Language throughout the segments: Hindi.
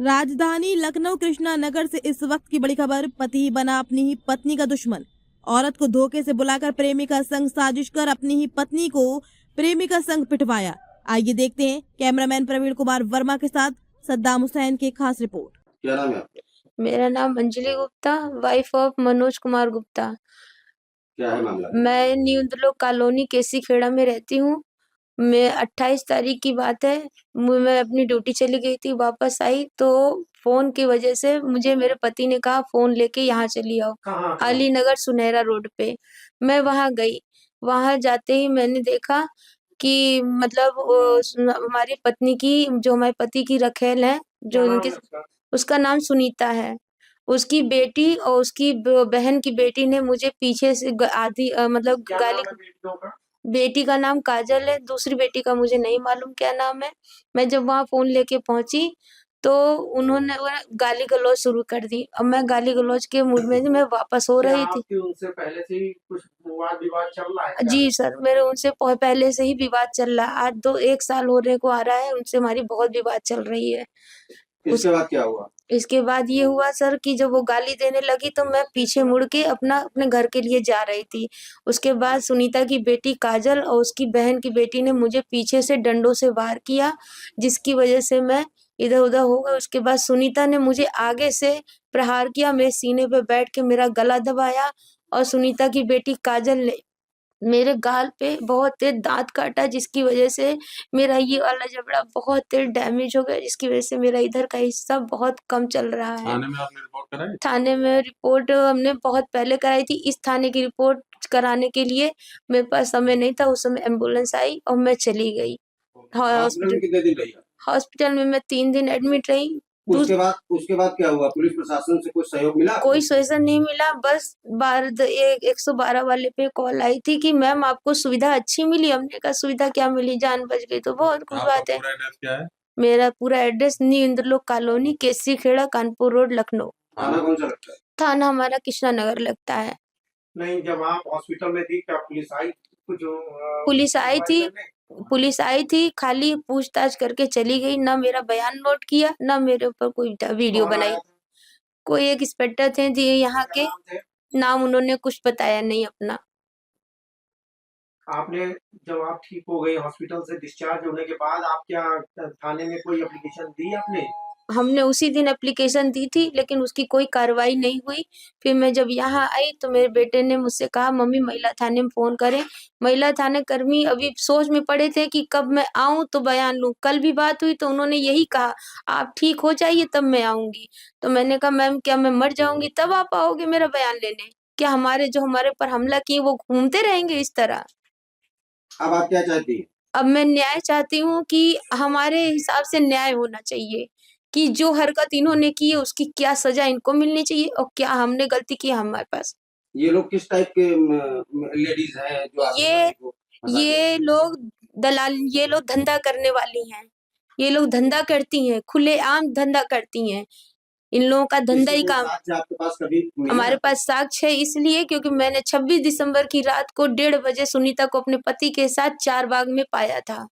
राजधानी लखनऊ कृष्णा नगर से इस वक्त की बड़ी खबर। पति ही बना अपनी ही पत्नी का दुश्मन। औरत को धोखे से बुलाकर प्रेमिका संग साजिश कर अपनी ही पत्नी को प्रेमिका संग पिटवाया। आइए देखते हैं कैमरामैन प्रवीण कुमार वर्मा के साथ सद्दाम हुसैन की खास रिपोर्ट। क्या नाम है आपका? मेरा नाम अंजलि गुप्ता, वाइफ ऑफ मनोज कुमार गुप्ता। क्या है मामला? मैं न्यू इंद्रलोक कॉलोनी केसी खेड़ा में रहती हूँ। मैं 28 तारीख की बात है, मैं अपनी ड्यूटी चली गई थी, वापस आई तो फोन की वजह से मुझे मेरे पति ने कहा फोन लेके यहाँ चली आओ। कहाँ? अली नगर सुनहरा रोड पे। मैं वहां गई। वहां जाते ही मैंने देखा कि मतलब हमारी पत्नी की, जो हमारे पति की रखेल है, जो उनके, उसका नाम सुनीता है। उसकी बेटी और उसकी बहन की बेटी ने मुझे पीछे से आधी मतलब गाली। बेटी का नाम काजल है, दूसरी बेटी का मुझे नहीं मालूम क्या नाम है। मैं जब वहां फोन लेके पहुंची तो उन्होंने गाली गलौज शुरू कर दी। अब मैं गाली गलौज के मूड में मैं वापस हो रही थी। उनसे पहले से ही कुछ वाद विवाद चल रहा है? जी सर, मेरे उनसे पहले से ही विवाद चल रहा है। आज 1 साल होने को आ रहा है, उनसे हमारी बहुत विवाद चल रही है। इसके बाद क्या हुआ? इसके बाद ये हुआ सर कि जब वो गाली देने लगी तो मैं पीछे मुड़ के अपने घर के लिए जा रही थी। उसके बाद सुनीता की बेटी काजल और उसकी बहन की बेटी ने मुझे पीछे से डंडों से वार किया, जिसकी वजह से मैं इधर उधर हो गई। उसके बाद सुनीता ने मुझे आगे से प्रहार किया, मेरे सीने पे बैठ के मेरा गला दबाया और सुनीता की बेटी काजल ने मेरे गाल पे बहुत तेज दांत काटा, जिसकी वजह से मेरा ये वाला जबड़ा बहुत तेज डैमेज हो गया, जिसकी वजह से मेरा इधर का हिस्सा बहुत कम चल रहा है। थाने में आपने रिपोर्ट कराई? थाने में रिपोर्ट हमने बहुत पहले कराई थी। इस थाने की रिपोर्ट कराने के लिए मेरे पास समय नहीं था। उस समय एम्बुलेंस आई और मैं चली गई हॉस्पिटल में कितने दिन रही? हॉस्पिटल में मैं 3 दिन एडमिट रही। उसके बाद क्या हुआ? पुलिस प्रशासन से कुछ सहयोग मिला? कोई सजेशन नहीं मिला। बस 112 वाले पे कॉल आई थी कि मैम आपको सुविधा अच्छी मिली। हमने कहा सुविधा क्या मिली, जान बच गई तो बहुत कुछ बात है। पूरा एड्रेस क्या है? मेरा पूरा address new Indralok colony, Kesari Khera, Kanpur road, Lucknow. थाना कौन सा लगता है? थाना हमारा कृष्णा नगर लगता है। नहीं, जब आप हॉस्पिटल में थी क्या पुलिस आई? कुछ पुलिस आई थी। पुलिस आई थी, खाली पूछताछ करके चली गई। ना मेरा बयान नोट किया, ना मेरे ऊपर कोई वीडियो बनाई। कोई एक इंस्पेक्टर थे जी यहाँ के, नाम उन्होंने कुछ बताया नहीं अपना। आपने, जब आप ठीक हो गई हॉस्पिटल से डिस्चार्ज होने के बाद, आप क्या थाने में कोई एप्लीकेशन दी आपने? हमने उसी दिन एप्लीकेशन दी थी, लेकिन उसकी कोई कार्रवाई नहीं हुई। फिर मैं जब यहाँ आई तो मेरे बेटे ने मुझसे कहा मम्मी महिला थाने में फोन करें। महिला थाने कर्मी अभी सोच में पड़े थे कि कब मैं आऊं तो बयान लूं। कल भी बात हुई तो उन्होंने यही कहा आप ठीक हो जाइए तब मैं आऊंगी। तो मैंने कहा मैम क्या मैं मर जाऊंगी तब आप आओगे मेरा बयान लेने? क्या हमारे जो हमारे पर हमला किए वो घूमते रहेंगे इस तरह? अब आप क्या चाहती हैं? अब मैं न्याय चाहती हूँ कि हमारे हिसाब से न्याय होना चाहिए कि जो हरकत इन्होंने की है उसकी क्या सजा इनको मिलनी चाहिए और क्या हमने गलती की हमारे पास। ये लोग किस टाइप के लेडीज हैं जो ये लोग दलाल, ये लोग धंधा करने वाली हैं। ये लोग धंधा करती हैं, खुलेआम धंधा करती हैं। इन लोगों का धंधा ही काम। आपके पास कभी हमारे पास साक्ष्य है इसलिए क्योंकि मैंने 26 दिसंबर की रात को 1:30 बजे सुनीता को अपने पति के साथ चारबाग में पाया था।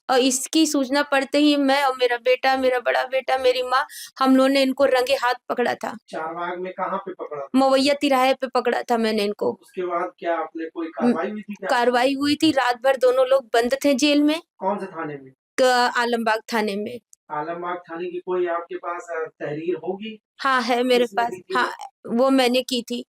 और इसकी सूचना पड़ते ही मैं और मेरा बेटा, मेरा बड़ा बेटा, मेरी माँ, हम लोगों ने इनको रंगे हाथ पकड़ा था। चारबाग में कहाँ पे पकड़ा? मवैया तिराहे पे पकड़ा था मैंने इनको। उसके बाद क्या आपने कोई कार्रवाई हुई थी क्या? कार्रवाई हुई थी, रात भर दोनों लोग बंद थे जेल में। कौन से थाने में? आलमबाग थाने में। आलमबाग थाने की कोई आपके पास तहरीर होगी? हाँ है मेरे पास। हाँ वो मैंने की थी।